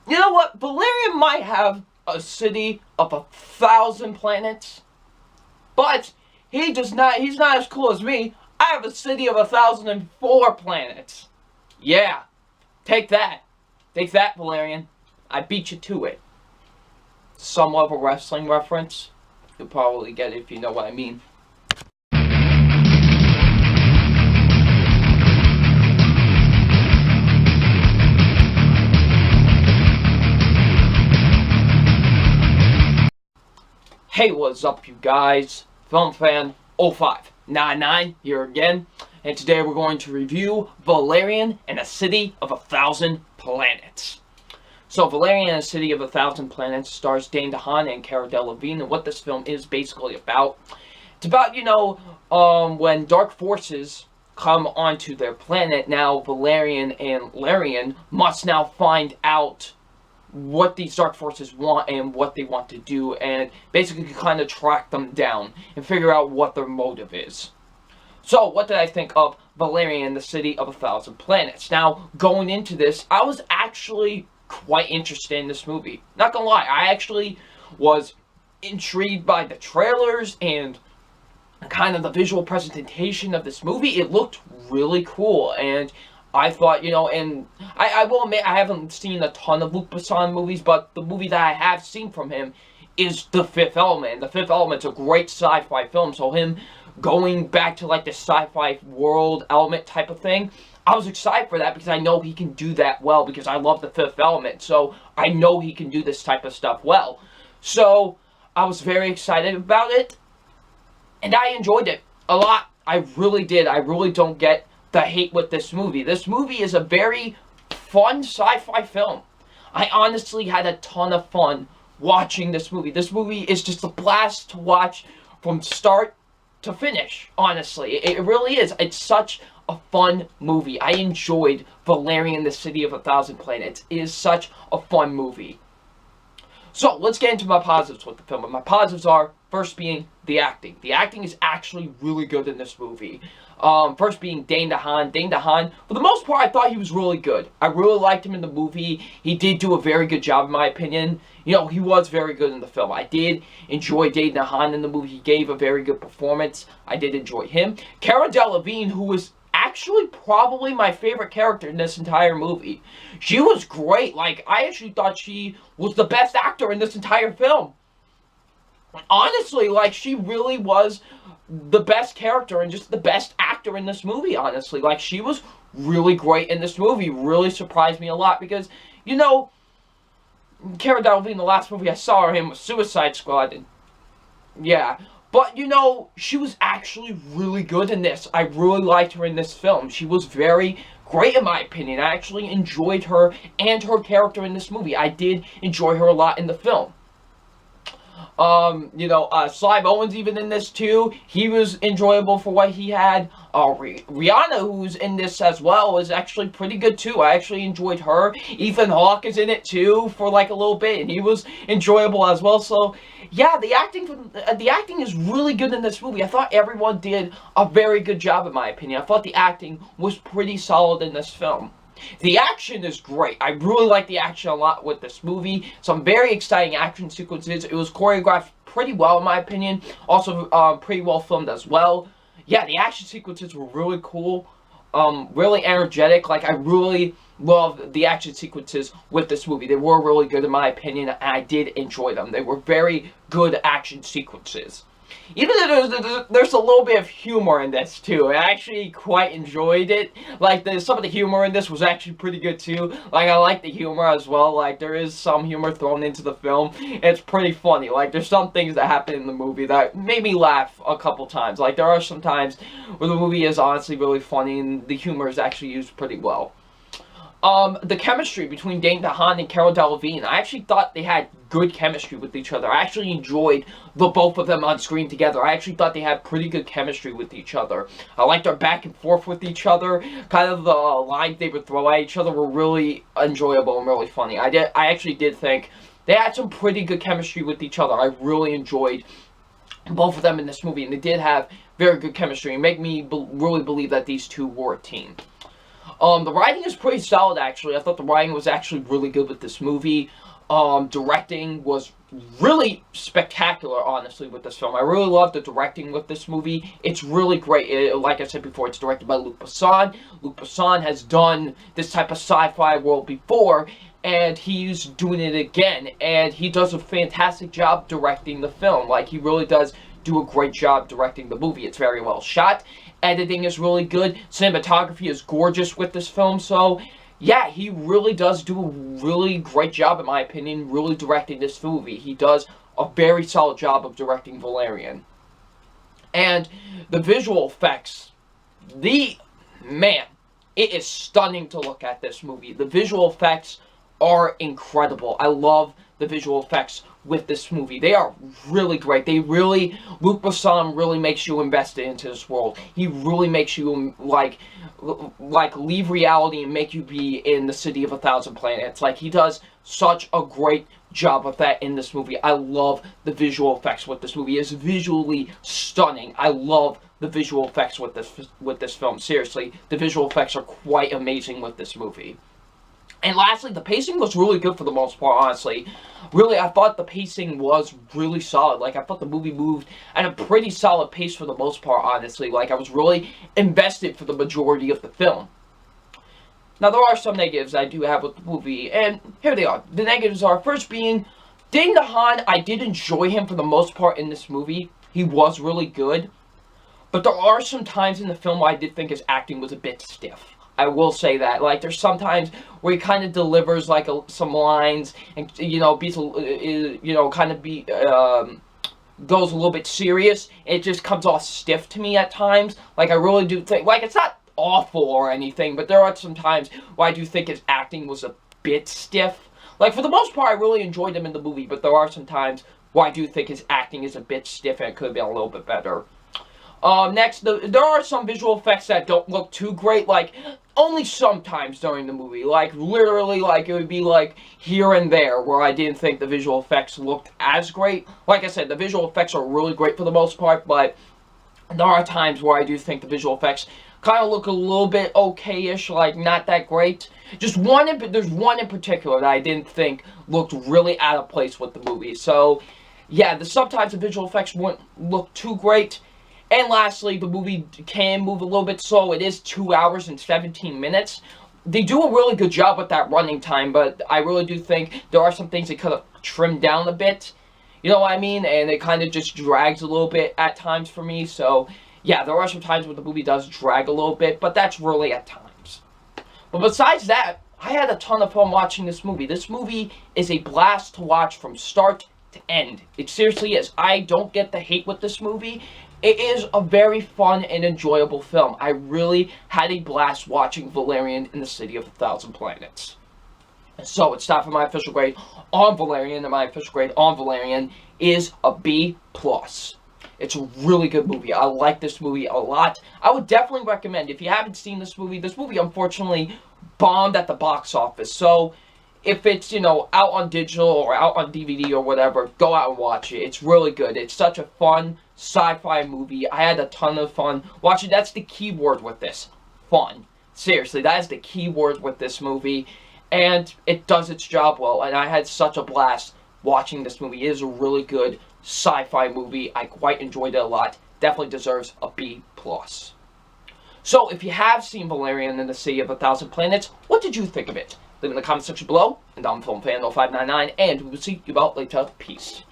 You know what? Valerian might have a city of 1,000 planets, but he does not. He's not as cool as me. I have a city of 1,004 planets. Yeah, take that. Take that, Valerian. I beat you to it. Some level wrestling reference. You'll probably get it if you know what I mean. Hey, what's up, you guys? Film Fan 0599 here again, and today we're going to review Valerian and a City of 1,000 Planets. So, Valerian and a City of 1,000 Planets stars Dane DeHaan and Cara Delevingne, and what this film is basically about. It's about, when dark forces come onto their planet. Now, Valerian and Valerian must now find out what these dark forces want and what they want to do, and basically kind of track them down and figure out what their motive is. So, what did I think of Valerian, the City of 1,000 Planets? Now, going into this, I was actually quite interested in this movie. Not gonna lie, I actually was intrigued by the trailers and kind of the visual presentation of this movie. It looked really cool, and I thought, and I will admit I haven't seen a ton of Luc Besson movies, but the movie that I have seen from him is The Fifth Element. The Fifth Element's a great sci-fi film, so him going back to like the sci-fi world element type of thing, I was excited for that because I know he can do that well because I love The Fifth Element, so I know he can do this type of stuff well. So I was very excited about it, and I enjoyed it a lot. I really did. I really don't get the hate with this movie. This movie is a very fun sci-fi film. I honestly had a ton of fun watching this movie. This movie is just a blast to watch from start to finish, honestly. It really is. It's such a fun movie. I enjoyed Valerian, the City of 1,000 Planets. It is such a fun movie. So, let's get into my positives with the film. And my positives are, first being the acting. The acting is actually really good in this movie. First being Dane DeHaan. Dane DeHaan, for the most part, I thought he was really good. I really liked him in the movie. He did do a very good job, in my opinion. He was very good in the film. I did enjoy Dane DeHaan in the movie. He gave a very good performance. I did enjoy him. Cara Delevingne, who was actually probably my favorite character in this entire movie. She was great. Like, I actually thought she was the best actor in this entire film. Honestly, like, she really was the best character and just the best actor in this movie, honestly. Like, she was really great in this movie. Really surprised me a lot because, Cara Delevingne, the last movie I saw her in was Suicide Squad, and yeah. But, she was actually really good in this. I really liked her in this film. She was very great, in my opinion. I actually enjoyed her and her character in this movie. I did enjoy her a lot in the film. Clive Owen's even in this too. He was enjoyable for what he had. Rihanna, who's in this as well, is actually pretty good too. I actually enjoyed her. Ethan Hawke is in it too for like a little bit, and he was enjoyable as well. So, yeah, the acting is really good in this movie. I thought everyone did a very good job, in my opinion. I thought the acting was pretty solid in this film. The action is great. I really like the action a lot with this movie. Some very exciting action sequences. It was choreographed pretty well, in my opinion. Also, pretty well filmed as well. Yeah, the action sequences were really cool. Really energetic. Like, I really loved the action sequences with this movie. They were really good, in my opinion, and I did enjoy them. They were very good action sequences. Even though there's a little bit of humor in this too. I actually quite enjoyed it. Like, some of the humor in this was actually pretty good too. Like, I like the humor as well. Like, there is some humor thrown into the film. It's pretty funny. Like, there's some things that happen in the movie that made me laugh a couple times. Like, there are some times where the movie is honestly really funny and the humor is actually used pretty well. The chemistry between Dane DeHaan and Cara Delevingne, I actually thought they had good chemistry with each other. I actually enjoyed the both of them on screen together. I actually thought they had pretty good chemistry with each other. I liked their back and forth with each other. Kind of the lines they would throw at each other were really enjoyable and really funny. I actually did think they had some pretty good chemistry with each other. I really enjoyed both of them in this movie, and they did have very good chemistry and make me really believe that these two were a team. The writing is pretty solid, actually. I thought the writing was actually really good with this movie. Directing was really spectacular, honestly, with this film. I really love the directing with this movie. It's really great. Like I said before, it's directed by Luc Besson. Luc Besson has done this type of sci-fi world before, and he's doing it again. And he does a fantastic job directing the film. Like, he really does do a great job directing the movie. It's very well shot. Editing is really good. Cinematography is gorgeous with this film. So, yeah, he really does do a really great job, in my opinion, really directing this movie. He does a very solid job of directing Valerian. And the visual effects, man, it is stunning to look at this movie. The visual effects are incredible. I love the visual effects with this movie. They are really great. Luc Besson really makes you invested into this world. He really makes you, like leave reality and make you be in the city of 1,000 planets. Like, he does such a great job with that in this movie. I love the visual effects with this movie. It's visually stunning. I love the visual effects with this film. Seriously, the visual effects are quite amazing with this movie. And lastly, the pacing was really good for the most part, honestly. Really, I thought the pacing was really solid. Like, I thought the movie moved at a pretty solid pace for the most part, honestly. Like, I was really invested for the majority of the film. Now, there are some negatives I do have with the movie, and here they are. The negatives are, first being, Dane DeHaan, I did enjoy him for the most part in this movie. He was really good. But there are some times in the film where I did think his acting was a bit stiff. I will say that. Like, there's sometimes where he kind of delivers, like, some lines and, goes a little bit serious. It just comes off stiff to me at times. Like, I really do think, like, it's not awful or anything, but there are some times where I do think his acting was a bit stiff. Like, for the most part, I really enjoyed him in the movie, but there are some times where I do think his acting is a bit stiff and it could have been a little bit better. Next, there are some visual effects that don't look too great, like, only sometimes during the movie. Like, literally, like, it would be, like, here and there where I didn't think the visual effects looked as great. Like I said, the visual effects are really great for the most part, but there are times where I do think the visual effects kind of look a little bit okay-ish, like, not that great. There's one in particular that I didn't think looked really out of place with the movie. So, yeah, sometimes the visual effects wouldn't look too great. And lastly, the movie can move a little bit slow. It is 2 hours and 17 minutes. They do a really good job with that running time, but I really do think there are some things they could have trimmed down a bit. You know what I mean? And it kind of just drags a little bit at times for me. So, yeah, there are some times where the movie does drag a little bit, but that's really at times. But besides that, I had a ton of fun watching this movie. This movie is a blast to watch from start to end. It seriously is. I don't get the hate with this movie. It is a very fun and enjoyable film. I really had a blast watching Valerian in the City of 1,000 Planets. So, it's time for my official grade on Valerian, and my official grade on Valerian is a B+. It's a really good movie. I like this movie a lot. I would definitely recommend, if you haven't seen this movie unfortunately bombed at the box office. So, if it's, out on digital or out on DVD or whatever, go out and watch it. It's really good. It's such a fun sci-fi movie. I had a ton of fun watching. That's the key word with this. Fun. Seriously, that is the key word with this movie. And it does its job well. And I had such a blast watching this movie. It is a really good sci-fi movie. I quite enjoyed it a lot. Definitely deserves a B+. So, if you have seen Valerian in the City of 1,000 Planets, what did you think of it? Leave in the comment section below, and I'm FilmFan0599, and we will see you about later. Peace.